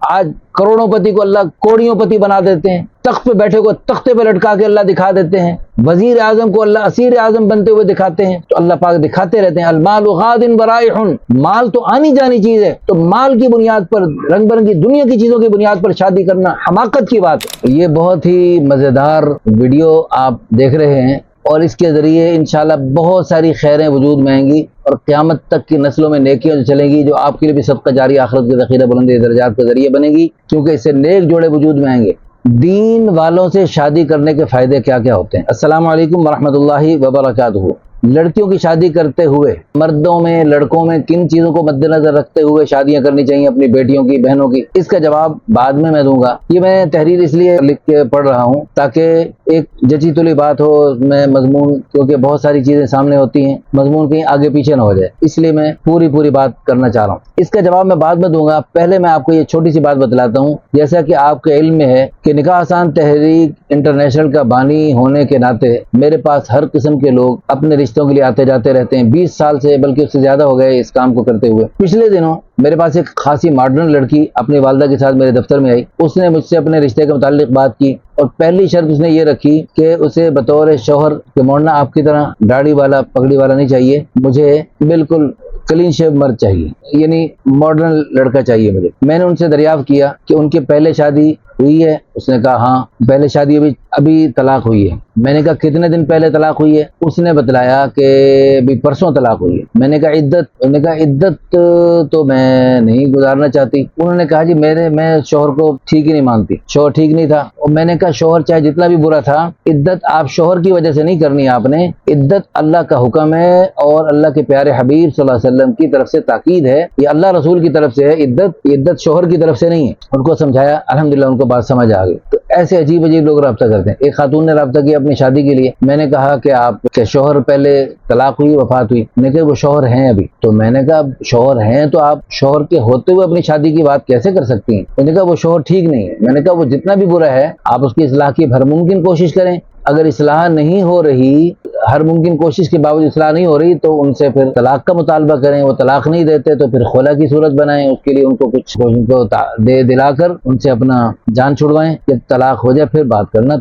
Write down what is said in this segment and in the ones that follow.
آج کروڑوں پتی کو اللہ کوڑیوں پتی بنا دیتے ہیں، تخت پہ بیٹھے کو تختے پہ لٹکا کے اللہ دکھا دیتے ہیں، وزیر اعظم کو اللہ اسیر اعظم بنتے ہوئے دکھاتے ہیں، تو اللہ پاک دکھاتے رہتے ہیں المال غاد برائح، مال تو آنی جانی چیز ہے، تو مال کی بنیاد پر رنگ برنگی دنیا کی چیزوں کی بنیاد پر شادی کرنا حماقت کی بات ہے۔ یہ بہت ہی مزیدار ویڈیو آپ دیکھ رہے ہیں، اور اس کے ذریعے انشاءاللہ بہت ساری خیریں وجود میں آئیں گی، اور قیامت تک کی نسلوں میں نیکیاں جو چلیں گی، جو آپ کے لیے بھی صدقہ جاری آخرت کے ذخیرہ بلندی درجات کے ذریعے بنے گی، کیونکہ اس سے نیک جوڑے وجود میں آئیں گے۔ دین والوں سے شادی کرنے کے فائدے کیا کیا ہوتے ہیں؟ السلام علیکم ورحمۃ اللہ وبرکاتہ۔ لڑکیوں کی شادی کرتے ہوئے مردوں میں لڑکوں میں کن چیزوں کو مد نظر رکھتے ہوئے شادیاں کرنی چاہیے اپنی بیٹیوں کی بہنوں کی، اس کا جواب بعد میں دوں گا۔ یہ میں تحریر اس لیے لکھ کے پڑھ رہا ہوں تاکہ ایک جچی تلی بات ہو میں مضمون، کیونکہ بہت ساری چیزیں سامنے ہوتی ہیں، مضمون کہیں آگے پیچھے نہ ہو جائے، اس لیے میں پوری بات کرنا چاہ رہا ہوں۔ اس کا جواب میں بعد میں دوں گا، پہلے میں آپ کو یہ چھوٹی سی بات بتلاتا ہوں۔ جیسا کہ آپ کے علم میں ہے کہ نکاح آسان تحریک انٹرنیشنل کا بانی ہونے کے ناطے میرے پاس ہر قسم کے لوگ اپنے رشتوں کے لیے آتے جاتے رہتے ہیں، 20 سال سے بلکہ اس سے زیادہ ہو گئے اس کام کو کرتے ہوئے۔ پچھلے دنوں میرے پاس ایک خاصی ماڈرن لڑکی اپنی والدہ کے ساتھ میرے دفتر میں آئی، اس نے مجھ سے اپنے رشتے کے متعلق بات کی، اور پہلی شرط اس نے یہ رکھی کہ اسے بطور شوہر کہ موڑنا آپ کی طرح داڑھی والا پگڑی والا نہیں چاہیے، مجھے بالکل کلین شیو مرد چاہیے، یعنی ماڈرن لڑکا چاہیے مجھے۔ میں نے ان سے دریافت کیا کہ ان کی پہلے شادی ہوئی ہے؟ اس نے کہا ہاں پہلے شادی ابھی طلاق ہوئی ہے۔ میں نے کہا کتنے دن پہلے طلاق ہوئی ہے؟ اس نے بتلایا کہ ابھی پرسوں طلاق ہوئی ہے۔ میں نے کہا عدت تو میں نہیں گزارنا چاہتی۔ انہوں نے کہا جی میں شوہر کو ٹھیک ہی نہیں مانتی، شوہر ٹھیک نہیں تھا۔ اور میں نے کہا شوہر چاہے جتنا بھی برا تھا، عدت آپ شوہر کی وجہ سے نہیں کرنی، آپ نے عدت اللہ کا حکم ہے اور اللہ کے پیارے حبیب صلی اللہ علیہ وسلم کی طرف سے تاکید ہے، یہ اللہ رسول کی طرف سے ہے، عدت شوہر کی طرف سے نہیں ہے۔ ان کو سمجھایا، الحمدللہ ان کو بات سمجھ آ گئی۔ تو ایسے عجیب لوگ رابطہ کرتے ہیں۔ ایک خاتون نے رابطہ کیا اپنی شادی کے لیے، میں نے کہا کہ آپ کے شوہر پہلے طلاق ہوئی وفات ہوئی؟ میں نے کہا وہ شوہر ہیں ابھی۔ تو میں نے کہا شوہر ہیں تو آپ شوہر کے ہوتے ہوئے اپنی شادی کی بات کیسے کر سکتی ہیں؟ میں نے کہا وہ شوہر ٹھیک نہیں ہے۔ میں نے کہا وہ جتنا بھی برا ہے آپ اس کی اصلاح کی ہر ممکن کوشش کریں، اگر اصلاح نہیں ہو رہی، ہر ممکن کوشش کے باوجود اصلاح نہیں ہو رہی، تو ان سے پھر طلاق کا مطالبہ کریں۔ وہ طلاق نہیں دیتے تو پھر خلا کی صورت بنائیں، اس کے لیے ان کو کچھ ان کو دے دلا کر ان سے اپنا جان چھڑوائیں کہ طلاق ہو جائے پھر بات کرنا،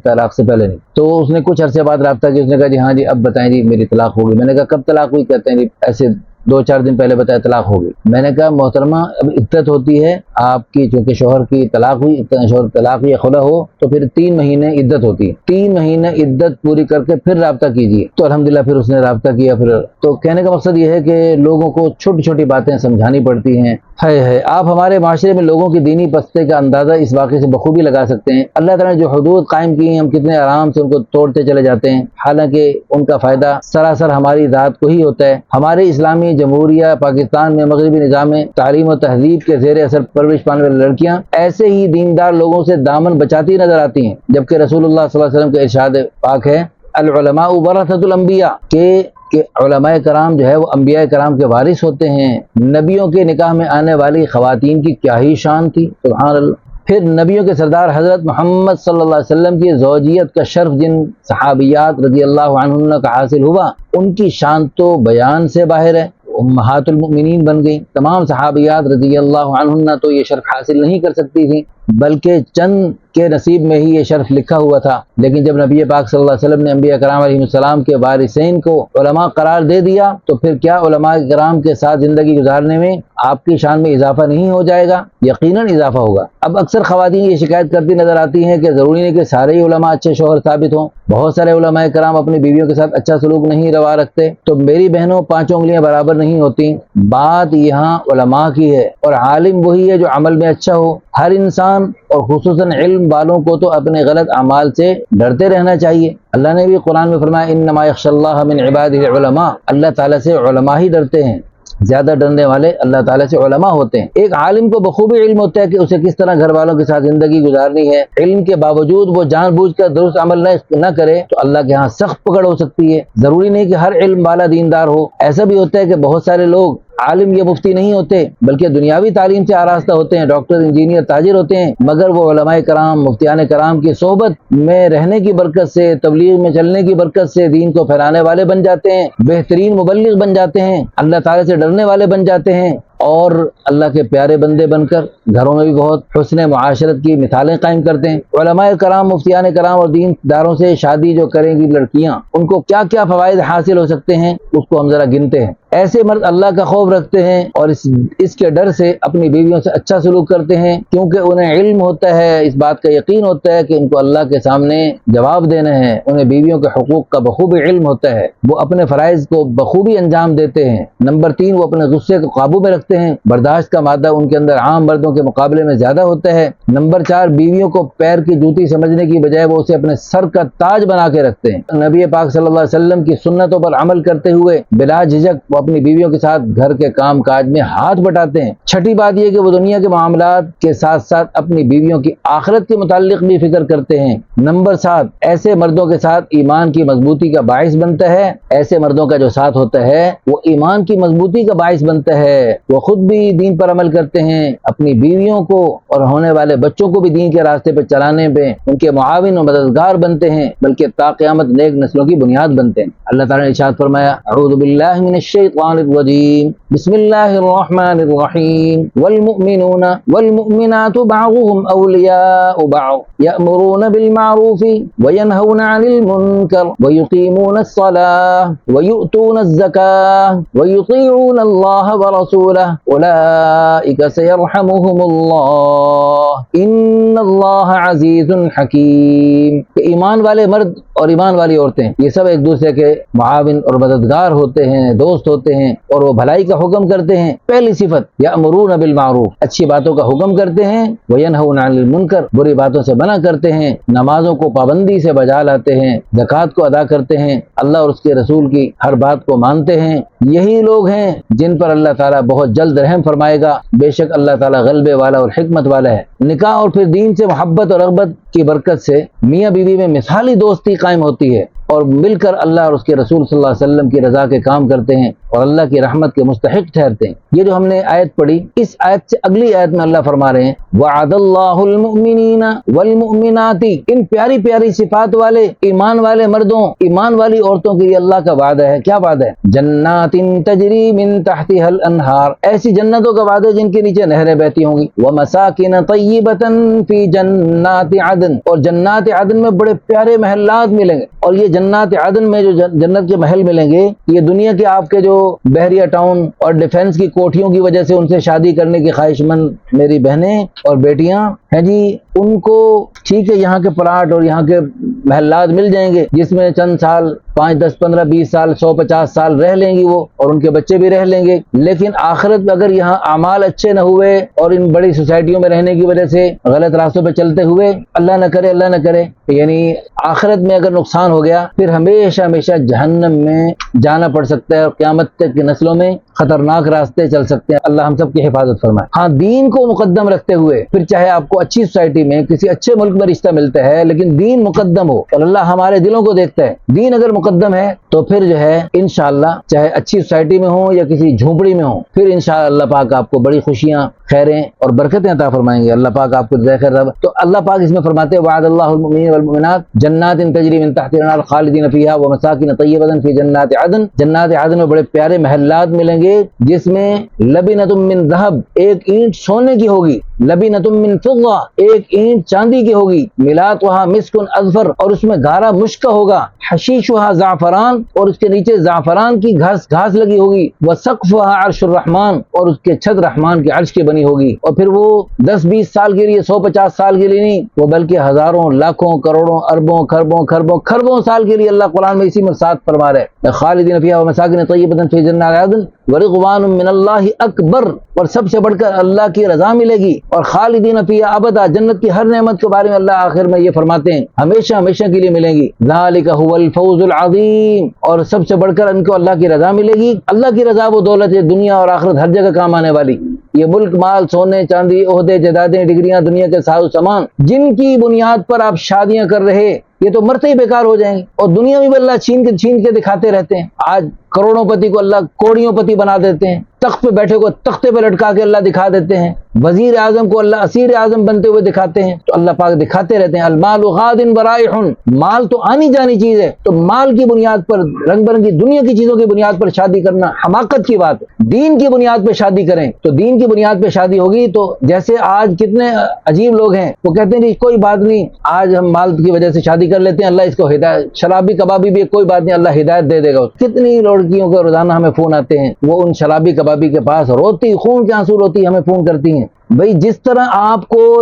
طلاق سے پہلے نہیں۔ تو اس نے کچھ عرصے بعد رابطہ کیا، اس نے کہا جی ہاں جی اب بتائیں جی میری طلاق ہو گئی۔ میں نے کہا کب طلاق ہوئی؟ کہتے ہیں جی ایسے 2-4 دن پہلے بتایا طلاق ہو گئی۔ میں نے کہا محترمہ اب عدت ہوتی ہے آپ کی، چونکہ شوہر کی طلاق ہوئی، شوہر طلاق یا خلا ہو تو پھر 3 مہینے عدت ہوتی ہے، 3 مہینے عدت پوری کر کے پھر رابطہ کیجیے۔ تو الحمدللہ پھر اس نے رابطہ کیا۔ پھر تو کہنے کا مقصد یہ ہے کہ لوگوں کو چھوٹی چھوٹی باتیں سمجھانی پڑتی ہیں۔ آپ ہمارے معاشرے میں لوگوں کی دینی پستے کا اندازہ اس واقعے سے بخوبی لگا سکتے ہیں۔ اللہ تعالیٰ نے جو حدود قائم کی ہیں ہم کتنے آرام سے ان کو توڑتے چلے جاتے ہیں، حالانکہ ان کا فائدہ سراسر ہماری ذات کو ہی ہوتا ہے۔ ہمارے اسلامی جمہوریہ پاکستان میں مغربی نظام میں تعلیم و تہذیب کے زیر اثر پرورش پانے والی لڑکیاں ایسے ہی دیندار لوگوں سے دامن بچاتی نظر آتی ہیں، جبکہ رسول اللہ صلی اللہ علیہ وسلم کا ارشاد پاک ہے العلماء ورثۃ الانبیاء، کہ علماء کرام جو ہے وہ انبیاء کرام کے وارث ہوتے ہیں۔ نبیوں کے نکاح میں آنے والی خواتین کی کیا ہی شان تھی، سبحان اللہ۔ پھر نبیوں کے سردار حضرت محمد صلی اللہ علیہ وسلم کی زوجیت کا شرف جن صحابیات رضی اللہ عنہن کا حاصل ہوا، ان کی شان تو بیان سے باہر ہے، امہات المؤمنین بن گئی۔ تمام صحابیات رضی اللہ عنہن تو یہ شرف حاصل نہیں کر سکتی تھیں، بلکہ چند کے نصیب میں ہی یہ شرف لکھا ہوا تھا۔ لیکن جب نبی پاک صلی اللہ علیہ وسلم نے انبیاء کرام علیہ السلام کے وارثین کو علماء قرار دے دیا، تو پھر کیا علماء کرام کے ساتھ زندگی گزارنے میں آپ کی شان میں اضافہ نہیں ہو جائے گا؟ یقیناً اضافہ ہوگا۔ اب اکثر خواتین یہ شکایت کرتی نظر آتی ہیں کہ ضروری نہیں کہ سارے ہی علماء اچھے شوہر ثابت ہوں، بہت سارے علماء کرام اپنی بیویوں کے ساتھ اچھا سلوک نہیں روا رکھتے۔ تو میری بہنوں 5 انگلیاں برابر نہیں ہوتی، بات یہاں علماء کی ہے، اور عالم وہی ہے جو عمل میں اچھا ہو۔ ہر انسان اور خصوصاً علم والوں کو تو اپنے غلط اعمال سے ڈرتے رہنا چاہیے۔ اللہ نے بھی قرآن میں فرمایا انما یخشی اللہ من عبادہ العلماء، اللہ تعالیٰ سے علماء ہی ڈرتے ہیں، زیادہ ڈرنے والے اللہ تعالیٰ سے علماء ہوتے ہیں۔ ایک عالم کو بخوبی علم ہوتا ہے کہ اسے کس طرح گھر والوں کے ساتھ زندگی گزارنی ہے، علم کے باوجود وہ جان بوجھ کر درست عمل نہ کرے تو اللہ کے ہاں سخت پکڑ ہو سکتی ہے۔ ضروری نہیں کہ ہر علم والا دیندار ہو، ایسا بھی ہوتا ہے کہ بہت سارے لوگ عالم یا مفتی نہیں ہوتے بلکہ دنیاوی تعلیم سے آراستہ ہوتے ہیں، ڈاکٹر، انجینئر، تاجر ہوتے ہیں، مگر وہ علماء کرام، مفتیان کرام کی صحبت میں رہنے کی برکت سے، تبلیغ میں چلنے کی برکت سے دین کو پھیلانے والے بن جاتے ہیں، بہترین مبلغ بن جاتے ہیں، اللہ تعالیٰ سے ڈرنے والے بن جاتے ہیں، اور اللہ کے پیارے بندے بن کر گھروں میں بھی بہت حسن معاشرت کی مثالیں قائم کرتے ہیں۔ علماء کرام، مفتیان کرام اور دین داروں سے شادی جو کریں گی لڑکیاں، ان کو کیا کیا فوائد حاصل ہو سکتے ہیں اس کو ہم ذرا گنتے ہیں۔ ایسے مرد اللہ کا خوف رکھتے ہیں اور اس کے ڈر سے اپنی بیویوں سے اچھا سلوک کرتے ہیں، کیونکہ انہیں علم ہوتا ہے، اس بات کا یقین ہوتا ہے کہ ان کو اللہ کے سامنے جواب دینا ہے۔ انہیں بیویوں کے حقوق کا بخوبی علم ہوتا ہے، وہ اپنے فرائض کو بخوبی انجام دیتے ہیں۔ نمبر 3، وہ اپنے غصے کو قابو میں رکھتے ہیں، برداشت کا مادہ ان کے اندر عام مردوں کے مقابلے میں زیادہ ہوتا ہے۔ نمبر 4، بیویوں کو پیر کی جوتی سمجھنے کی بجائے وہ اسے اپنے سر کا تاج بنا کے رکھتے ہیں۔ نبی پاک صلی اللہ علیہ وسلم کی سنتوں پر عمل کرتے ہوئے بلا جھجک وہ اپنی بیویوں کے ساتھ گھر کے کام کاج میں ہاتھ بٹاتے ہیں۔ چھٹی بات یہ کہ وہ دنیا کے معاملات کے ساتھ ساتھ اپنی بیویوں کی آخرت کے متعلق بھی فکر کرتے ہیں۔ نمبر 7، ایسے مردوں کے ساتھ ایمان کی مضبوطی کا باعث بنتا ہے۔ ایسے مردوں کا جو ساتھ ہوتا ہے وہ ایمان کی مضبوطی کا باعث بنتا ہے، وہ خود بھی دین پر عمل کرتے ہیں، اپنی بیویوں کو اور ہونے والے بچوں کو بھی دین کے راستے پہ چلانے پہ ان کے معاون اور مددگار بنتے ہیں، بلکہ تا قیامت نیک نسلوں کی بنیاد بنتے ہیں۔ اللہ تعالیٰ نے ارشاد فرمایا، اعوذ باللہ من الشیطان الرجیم، بسم اللہ الرحمن الرحیم، والمؤمنون والمؤمنات بعضهم اولیاء بعض یأمرون بالمعروف وینہون عن المنکر ویقیمون الصلاة ویؤتون الزکاة ویطیعون اللہ ورسولہ اولئک سیرحمہم اللہ ان اللہ عزیز حکیم۔ کہ ایمان والے مرد اور ایمان والی عورتیں یہ سب ایک دوسرے کے معاون اور مددگار ہوتے ہیں، دوست ہوتے ہیں، اور وہ بھلائی کا حکم کرتے ہیں۔ پہلی صفت، یأمرون بالمعروف، اچھی باتوں کا حکم کرتے ہیں، وینہون عن المنکر، بری باتوں سے منع کرتے ہیں، نمازوں کو پابندی سے بجا لاتے ہیں، زکوٰۃ کو ادا کرتے ہیں، اللہ اور اس کے رسول کی ہر بات کو مانتے ہیں۔ یہی لوگ ہیں جن پر اللہ تعالیٰ بہت جلد رحم فرمائے گا، بے شک اللہ تعالیٰ غلبے والا اور حکمت والا ہے۔ نکاح اور پھر دین سے محبت اور رغبت کی برکت سے میاں بیوی میں مثالی دوستی قائم ہوتی ہے اور مل کر اللہ اور اس کے رسول صلی اللہ علیہ وسلم کی رضا کے کام کرتے ہیں اور اللہ کی رحمت کے مستحق ٹھہرتے ہیں۔ یہ جو ہم نے آیت پڑھی، اس آیت سے اگلی آیت میں اللہ فرما رہے ہیں، وعد اللہ المؤمنین والمؤمنات، ان پیاری پیاری صفات والے ایمان والے مردوں، ایمان والی عورتوں کے لیے اللہ کا وعدہ ہے۔ کیا وعدہ ہے؟ جنات تجری من تحتها الانہار، ایسی جنتوں کا وعدہ جن کے نیچے نہریں بہتی ہوں گی، ومساکن طیبۃ فی جنات عدن، اور جنات عدن میں بڑے پیارے محلات ملیں گے۔ اور یہ جنات عدن میں جو جنت کے محل ملیں گے، یہ دنیا کے آپ کے جو بحریہ ٹاؤن اور ڈیفنس کی کوٹھیوں کی وجہ سے ان سے شادی کرنے کی خواہش مند میری بہنیں اور بیٹیاں ہیں جی، ان کو ٹھیک ہے یہاں کے پلاٹ اور یہاں کے محلات مل جائیں گے جس میں چند سال 5 10 15 20 سال 100 50 سال رہ لیں گی وہ، اور ان کے بچے بھی رہ لیں گے۔ لیکن آخرت میں اگر یہاں اعمال اچھے نہ ہوئے اور ان بڑی سوسائٹیوں میں رہنے کی وجہ سے غلط راستوں پہ چلتے ہوئے، اللہ نہ کرے یعنی آخرت میں اگر نقصان ہو گیا، پھر ہمیشہ ہمیشہ جہنم میں جانا پڑ سکتا ہے اور قیامت تک کی نسلوں میں خطرناک راستے چل سکتے ہیں۔ اللہ ہم سب کی حفاظت فرمائے۔ ہاں، دین کو مقدم رکھتے ہوئے، پھر چاہے آپ کو اچھی سوسائٹی میں کسی اچھے ملک میں رشتہ ملتا ہے لیکن دین مقدم ہو، اور اللہ ہمارے دلوں کو دیکھتا ہے، دین اگر مقدم ہے تو پھر جو ہے انشاءاللہ چاہے اچھی سوسائٹی میں ہوں یا کسی جھونپڑی میں ہوں، پھر انشاءاللہ اللہ پاک آپ کو بڑی خوشیاں، خیریں اور برکتیں عطا فرمائیں گے۔ اللہ پاک آپ کو جزائے خیر رب۔ تو اللہ پاک اس میں فرماتے ہیں، وعد اللہ المؤمنین والمؤمنات جنات تجری من تحتها الانہار خالدین فیہا ومساکن طیبۃ فی جنات عدن، جنات عدن میں بڑے پیارے محلات ملیں گے جس میں لبنۃ من ذہب، ایک اینٹ سونے کی ہوگی، لبنۃ من فضہ، ایک اینٹ چاندی کی ہوگی، ملاطھا مسک اذفر، اور اس میں گھارا مشک ہوگا، حشیشھا زعفران، اور اس کے نیچے زعفران کی گھاس لگی ہوگی، وسقفھا عرش الرحمن، اور اس کے چھت رحمان کے عرش کی بنی ہوگی۔ اور پھر وہ 10 20 سال کے لیے، 100 50 سال کے لیے نہیں، وہ بلکہ ہزاروں لاکھوں کروڑوں اربوں خربوں سال کے لیے اللہ قرآن میں اسی میں ساتھ فرما رہے ہیں، خالدین فیہا ومساکن طیبۃ فی جنات عدن ورضوان من اللہ اکبر، اور سب سے بڑھ کر اللہ کی رضا ملے گی، اور خالدین فیہا ابدا، جنت کی ہر نعمت کے بارے میں اللہ آخر میں یہ فرماتے ہیں ہمیشہ ہمیشہ کے لیے ملیں گی، ذالک هو الفوز العظیم، اور سب سے بڑھ کر ان کو اللہ کی رضا ملے گی۔ اللہ کی رضا وہ دولت ہے دنیا اور آخرت ہر جگہ کام آنے والی۔ یہ ملک مال، سونے چاندی، عہدے جائیدادیں، ڈگریاں، دنیا کے ساز و سامان جن کی بنیاد پر آپ شادیاں کر رہے، یہ تو مرتے ہی بیکار ہو جائیں گے، اور دنیا میں بھی اللہ چھین کے دکھاتے رہتے ہیں۔ آج کروڑوں پتی کو اللہ کوڑیوں پتی بنا دیتے ہیں، تخت پہ بیٹھے کو تختے پہ لٹکا کے اللہ دکھا دیتے ہیں، وزیر اعظم کو اللہ اسیر اعظم بنتے ہوئے دکھاتے ہیں، تو اللہ پاک دکھاتے رہتے ہیں المال غاد برائح، مال تو آنی جانی چیز ہے، تو مال کی بنیاد پر رنگ برنگی دنیا کی چیزوں کی بنیاد پر شادی کرنا حماقت کی بات ہے۔ دین کی بنیاد پہ شادی کریں تو دین کی بنیاد پہ شادی ہوگی۔ تو جیسے آج کتنے عجیب لوگ ہیں، وہ کہتے ہیں کوئی بات نہیں، آج ہم مال کی وجہ سے شادی کر لیتے ہیں، اللہ اس کو ہدایت، شرابی کبابی بھی کوئی بات نہیں، اللہ ہدایت دے دے گا۔ کتنی لڑکیوں کو روزانہ ہمیں فون آتے ہیں، وہ ان شرابی کبابی کے پاس روتی خون کے آنسو روتی ہمیں فون کرتی ہیں۔ بھئی جس طرح آپ کو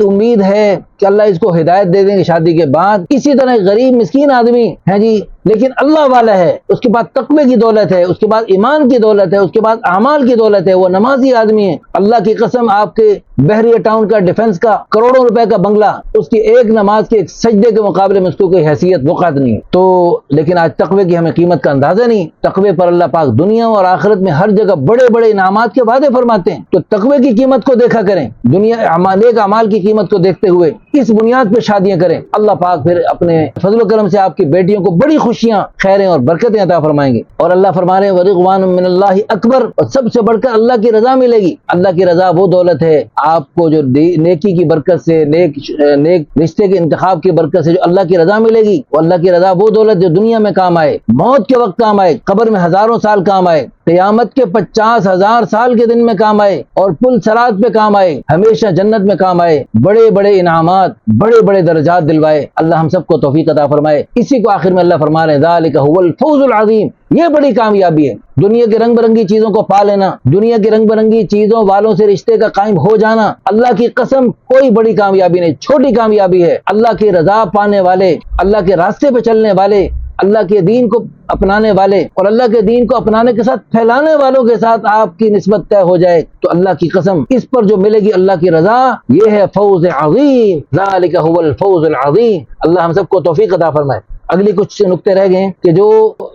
امید ہے کہ اللہ اس کو ہدایت دے دیں گے شادی کے بعد، اسی طرح غریب مسکین آدمی ہے جی لیکن اللہ والا ہے، اس کے بعد تقوی کی دولت ہے، اس کے بعد ایمان کی دولت ہے، اس کے بعد اعمال کی دولت ہے، وہ نمازی آدمی ہے، اللہ کی قسم آپ کے بحریہ ٹاؤن کا ڈیفنس کا کروڑوں روپے کا بنگلہ، اس کی ایک نماز کے ایک سجدے کے مقابلے میں اس کو کوئی حیثیت وقعت نہیں۔ تو لیکن آج تقوی کی ہمیں قیمت کا اندازہ نہیں۔ تقوی پر اللہ پاک دنیا اور آخرت میں ہر جگہ بڑے بڑے انعامات کے وعدے فرماتے ہیں، تو تقوی کی قیمت کو دیکھا کریں، دنیا نیک اعمال کی قیمت کو دیکھتے ہوئے اس بنیاد پہ شادیاں کریں۔ اللہ پاک پھر اپنے فضل و کرم سے آپ کی بیٹیوں کو بڑی خوشیاں، خیریں اور برکتیں عطا فرمائیں گے۔ اور اللہ فرما رہے ہیں وَرِضْوَانٌ مِّنَ اللَّهِ اکبر، اور سب سے بڑھ کر اللہ کی رضا ملے گی۔ اللہ کی رضا وہ دولت ہے آپ کو جو نیکی کی برکت سے، نیک رشتے کے انتخاب کی برکت سے جو اللہ کی رضا ملے گی، وہ اللہ کی رضا وہ دولت جو دنیا میں کام آئے، موت کے وقت کام آئے، قبر میں ہزاروں سال کام آئے، قیامت کے 50,000 سال کے دن میں کام آئے، اور پل صراط پہ کام آئے، ہمیشہ جنت میں کام آئے، بڑے بڑے انعامات، بڑے بڑے درجات دلوائے۔ اللہ ہم سب کو توفیق عطا فرمائے۔ اسی کو آخر میں اللہ فرما رہے ہیں ذالک هو الفوز العظیم، یہ بڑی کامیابی ہے۔ دنیا کے رنگ برنگی چیزوں کو پا لینا، دنیا کی رنگ برنگی چیزوں والوں سے رشتے کا قائم ہو جانا، اللہ کی قسم کوئی بڑی کامیابی نہیں، چھوٹی کامیابی ہے۔ اللہ کی رضا پانے والے، اللہ کے راستے پہ چلنے والے، اللہ کے دین کو اپنانے والے اور اللہ کے دین کو اپنانے کے ساتھ پھیلانے والوں کے ساتھ آپ کی نسبت طے ہو جائے تو اللہ کی قسم اس پر جو ملے گی اللہ کی رضا، یہ ہے فوز عظیم، ذالک هو الفوز العظیم۔ اللہ ہم سب کو توفیق عطا فرمائے۔ اگلی کچھ نکتے رہ گئے کہ جو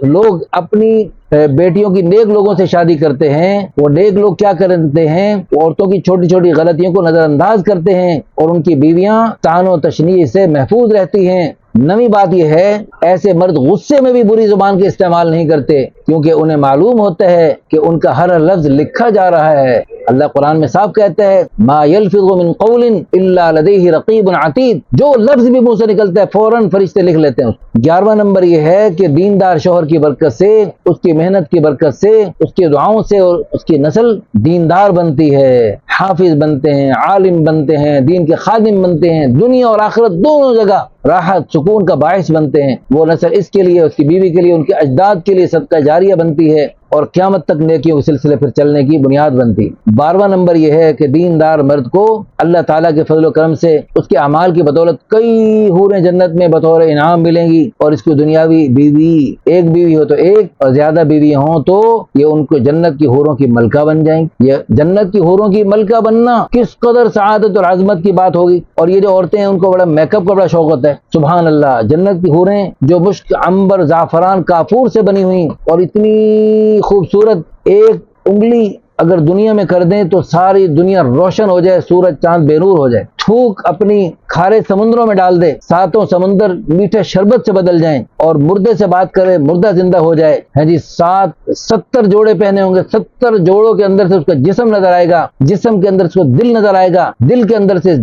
لوگ اپنی بیٹیوں کی نیک لوگوں سے شادی کرتے ہیں، وہ نیک لوگ کیا کرتے ہیں، عورتوں کی چھوٹی چھوٹی غلطیوں کو نظر انداز کرتے ہیں اور ان کی بیویاں طعن و تشنیع سے محفوظ رہتی ہیں۔ نئی بات یہ ہے ایسے مرد غصے میں بھی بری زبان کے استعمال نہیں کرتے، کیونکہ انہیں معلوم ہوتا ہے کہ ان کا ہر لفظ لکھا جا رہا ہے۔ اللہ قرآن میں صاف کہتا ہے ما یلفظ من قول الا لدیہ رقیب عتید، جو لفظ بھی منہ سے نکلتا ہے فوراً فرشتے لکھ لیتے ہیں۔ 11واں نمبر یہ ہے کہ دیندار شوہر کی برکت سے، اس کی محنت کی برکت سے، اس کی دعاؤں سے اور اس کی نسل دیندار بنتی ہے، حافظ بنتے ہیں، عالم بنتے ہیں، دین کے خادم بنتے ہیں، دنیا اور آخرت دونوں جگہ راحت سکون کا باعث بنتے ہیں۔ وہ نسل اس کے لیے، اس کی بیوی کے لیے، ان کے اجداد کے لیے صدقہ جاریہ بنتی ہے اور قیامت تک نیکیوں کے سلسلے پھر چلنے کی بنیاد بنتی۔ 12واں نمبر یہ ہے کہ دیندار مرد کو اللہ تعالیٰ کے فضل و کرم سے اس کے اعمال کی بدولت کئی حوریں جنت میں بطور انعام ملیں گی، اور اس کی دنیاوی بیوی، ایک بیوی ہو تو ایک اور زیادہ بیوی ہوں تو یہ ان کو جنت کی حوروں کی ملکہ بن جائیں گی۔ یہ جنت کی حوروں کی ملکہ بننا کس قدر سعادت اور عظمت کی بات ہوگی۔ اور یہ جو عورتیں ہیں ان کو بڑا میک اپ کا بڑا شوق ہوتا ہے، سبحان اللہ، جنت کی حوریں جو مشک، عنبر، زعفران، کافور سے بنی ہوئی اور اتنی خوبصورت، ایک انگلی اگر دنیا میں کر دیں تو ساری دنیا روشن ہو جائے، سورج چاند بے نور ہو جائے، تھوک اپنی کھارے سمندروں میں ڈال دے، ساتوں سمندر میٹھے شربت سے بدل جائیں، اور مردے سے بات کرے مردہ زندہ ہو جائے، ہے جی، 70 جوڑے پہنے ہوں گے، 70 جوڑوں کے اندر سے اس کا جسم نظر آئے گا، جسم کے اندر اس کو دل نظر آئے گا، دل کے اندر سے اس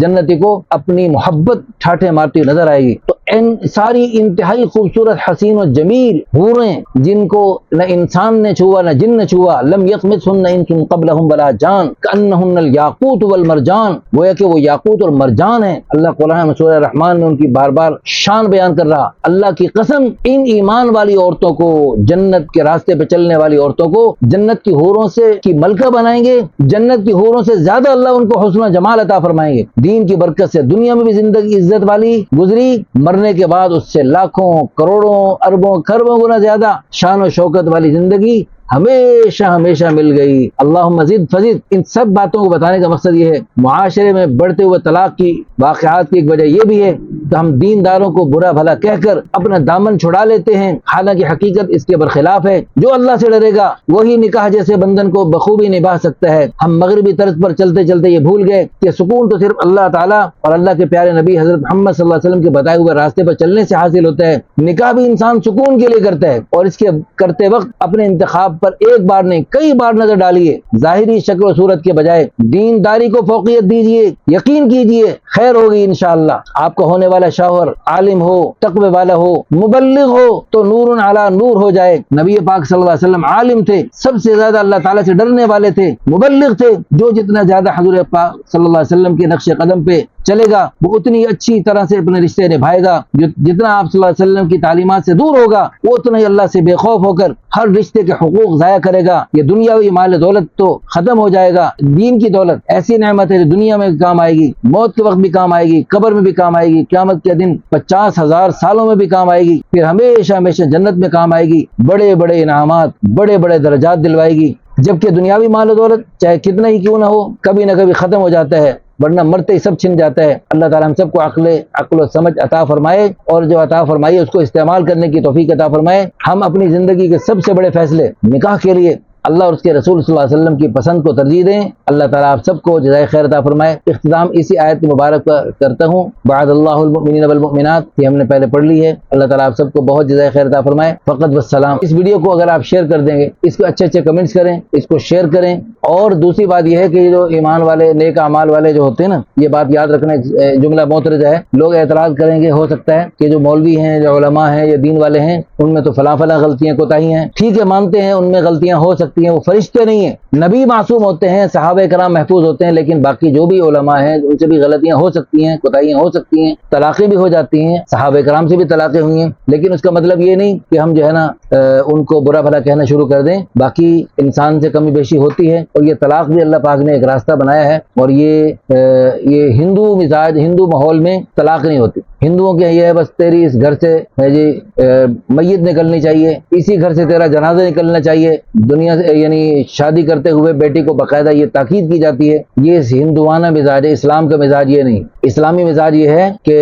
جنتی کو اپنی محبت ٹھاٹھے مارتی نظر آئے گی۔ تو ساری انتہائی خوبصورت، حسین و جمیل حوریں جن کو نہ انسان نے چھوا نہ جن نے چھوا، لم یطمثہن انس قبلہم ولا جان کأنہن الیاقوت والمرجان، گویا کہ وہ یاقوت اور مرجان ہیں۔ اللہ قرآن میں سورہ رحمان میں ان کی بار بار شان بیان کر رہا۔ اللہ کی قسم ان ایمان والی عورتوں کو، جنت کے راستے پہ چلنے والی عورتوں کو جنت کی حوروں سے کی ملکہ بنائیں گے، جنت کی حوروں سے زیادہ اللہ ان کو حسن و جمال عطا فرمائیں گے۔ دین کی برکت سے دنیا میں بھی زندگی عزت والی گزری، مرنے کے بعد اس سے لاکھوں، کروڑوں، اربوں، کھربوں گنا زیادہ شان و شوکت والی زندگی ہمیشہ ہمیشہ مل گئی۔ اللہم زد فزد۔ ان سب باتوں کو بتانے کا مقصد یہ ہے، معاشرے میں بڑھتے ہوئے طلاق کی واقعات کی ایک وجہ یہ بھی ہے تو ہم دینداروں کو برا بھلا کہہ کر اپنا دامن چھڑا لیتے ہیں، حالانکہ حقیقت اس کے برخلاف ہے۔ جو اللہ سے ڈرے گا وہی نکاح جیسے بندھن کو بخوبی نبھا سکتا ہے۔ ہم مغربی طرز پر چلتے چلتے یہ بھول گئے کہ سکون تو صرف اللہ تعالیٰ اور اللہ کے پیارے نبی حضرت محمد صلی اللہ علیہ وسلم کے بتائے ہوئے راستے پر چلنے سے حاصل ہوتا ہے۔ نکاح بھی انسان سکون کے لیے کرتا ہے، اور اس کے کرتے وقت اپنے انتخاب پر ایک بار نہیں کئی بار نظر ڈالیے۔ ظاہری شکل و صورت کے بجائے دینداری کو فوقیت دیجیے، یقین کیجیے خیر ہوگی انشاءاللہ۔ آپ کو ہونے والا شوہر عالم ہو، تقوی والا ہو، مبلغ ہو تو نور علی نور ہو جائے۔ نبی پاک صلی اللہ علیہ وسلم عالم تھے، سب سے زیادہ اللہ تعالیٰ سے ڈرنے والے تھے، مبلغ تھے۔ جو جتنا زیادہ حضور پاک صلی اللہ علیہ وسلم کے نقش قدم پہ چلے گا وہ اتنی اچھی طرح سے اپنے رشتے نبھائے گا۔ جتنا آپ صلی اللہ علیہ وسلم کی تعلیمات سے دور ہوگا وہ اتنا ہی اللہ سے بے خوف ہو کر ہر رشتے کے حقوق ضائع کرے گا۔ یہ دنیاوی مال دولت تو ختم ہو جائے گا، دین کی دولت ایسی نعمت ہے جو دنیا میں بھی کام آئے گی، موت کے وقت بھی کام آئے گی، قبر میں بھی کام آئے گی، قیامت کے دن 50,000 سالوں میں بھی کام آئے گی، پھر ہمیشہ ہمیشہ جنت میں کام آئے گی، بڑے بڑے انعامات، بڑے بڑے درجات دلوائے گی۔ جبکہ دنیاوی مال و دولت چاہے کتنا ہی کیوں نہ ہو کبھی نہ کبھی ختم ہو جاتا ہے، ورنہ مرتے ہی سب چھن جاتا ہے۔ اللہ تعالیٰ ہم سب کو عقل و سمجھ عطا فرمائے، اور جو عطا فرمائے اس کو استعمال کرنے کی توفیق عطا فرمائے۔ ہم اپنی زندگی کے سب سے بڑے فیصلے نکاح کے لیے اللہ اور اس کے رسول صلی اللہ علیہ وسلم کی پسند کو ترجیح دیں۔ اللہ تعالیٰ آپ سب کو جزائے خیر عطا فرمائے۔ اختتام اسی آیت مبارک پر کرتا ہوں، بعد اللہ المؤمنین والمؤمنات، یہ ہم نے پہلے پڑھ لی ہے۔ اللہ تعالیٰ آپ سب کو بہت جزائے خیر عطا فرمائے۔ فقط والسلام۔ اس ویڈیو کو اگر آپ شیئر کر دیں گے، اس کو اچھے کمنٹس کریں، اس کو شیئر کریں۔ اور دوسری بات یہ ہے کہ جو ایمان والے نیک اعمال والے جو ہوتے ہیں نا، یہ بات یاد رکھنا، جملہ موترجہ ہے، لوگ اعتراض کریں گے ہو سکتا ہے کہ جو مولوی ہیں، جو علماء ہیں یا دین والے ہیں، ان میں تو فلاں غلطیاں کوتاہی ہیں۔ ٹھیک ہے، مانتے ہیں ان میں غلطیاں ہو سکتی ہیں، وہ فرشتے نہیں ہیں، نبی معصوم ہوتے ہیں، صحابہ کرام محفوظ ہوتے ہیں، لیکن باقی جو بھی علماء ہیں ان سے بھی غلطیاں ہو سکتی ہیں، کوتاہیاں ہو سکتی ہیں، طلاقیں بھی ہو جاتی ہیں، صحابہ کرام سے بھی طلاقیں ہوئی ہیں، لیکن اس کا مطلب یہ نہیں کہ ہم جو ہے نا ان کو برا بھلا کہنا شروع کر دیں۔ باقی انسان سے کمی بیشی ہوتی ہے، اور یہ طلاق بھی اللہ پاک نے ایک راستہ بنایا ہے، اور یہ ہندو مزاج، ہندو ماحول میں طلاق نہیں ہوتی۔ ہندوؤں کے یہ ہے بس تیری اس گھر سے ہے جی میت نکلنی چاہیے، اسی گھر سے تیرا جنازہ نکلنا چاہیے، دنیا سے یعنی شادی کرتے ہوئے بیٹی کو باقاعدہ یہ تاکید کی جاتی ہے۔ یہ ہندوانہ مزاج ہے، اسلام کا مزاج یہ نہیں۔ اسلامی مزاج یہ ہے کہ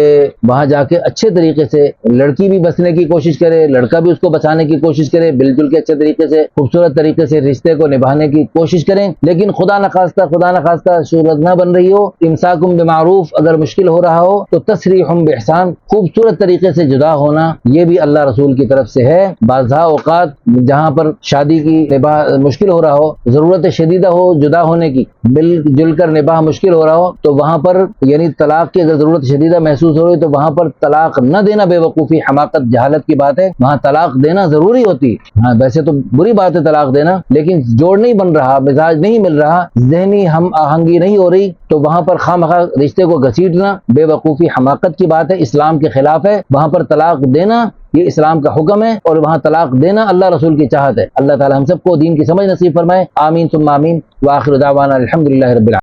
وہاں جا کے اچھے طریقے سے لڑکی بھی بسنے کی کوشش کرے، لڑکا بھی اس کو بچانے کی کوشش کرے، مل جل کے اچھے طریقے سے خوبصورت طریقے سے رشتے کو نبھانے کی کوشش کریں، لیکن خدا نخواستہ صورت نہ بن رہی ہو، امساکم بمعروف اگر مشکل ہو رہا ہو تو تسریحم باحسان، خوبصورت طریقے سے جدا ہونا، یہ بھی اللہ رسول کی طرف سے ہے۔ بعض اوقات جہاں پر شادی کی نباہ مشکل ہو رہا ہو، ضرورت شدیدہ ہو جدا ہونے کی، مل جل کر نباہ مشکل ہو رہا ہو، تو وہاں پر یعنی طلاق کی اگر ضرورت شدیدہ محسوس ہو رہی تو وہاں پر طلاق نہ دینا بے وقوفی، حماقت، جہالت کی بات ہے۔ وہاں طلاق دینا ضروری ہوتی ہے۔ ہاں ویسے تو بری بات ہے طلاق دینا، لیکن جوڑ نہیں بن رہا، مزاج نہیں مل رہا، ذہنی ہم آہنگی نہیں ہو رہی، تو وہاں پر خواہ رشتے کو گھسیٹنا بے وقوفی، حماقت کی بات ہے، اسلام کے خلاف ہے۔ وہاں پر طلاق دینا یہ اسلام کا حکم ہے، اور وہاں طلاق دینا اللہ رسول کی چاہت ہے۔ اللہ تعالی ہم سب کو دین کی سمجھ نصیب فرمائے، آمین ثم آمین، وآخر دعوانا الحمدللہ رب العالمین۔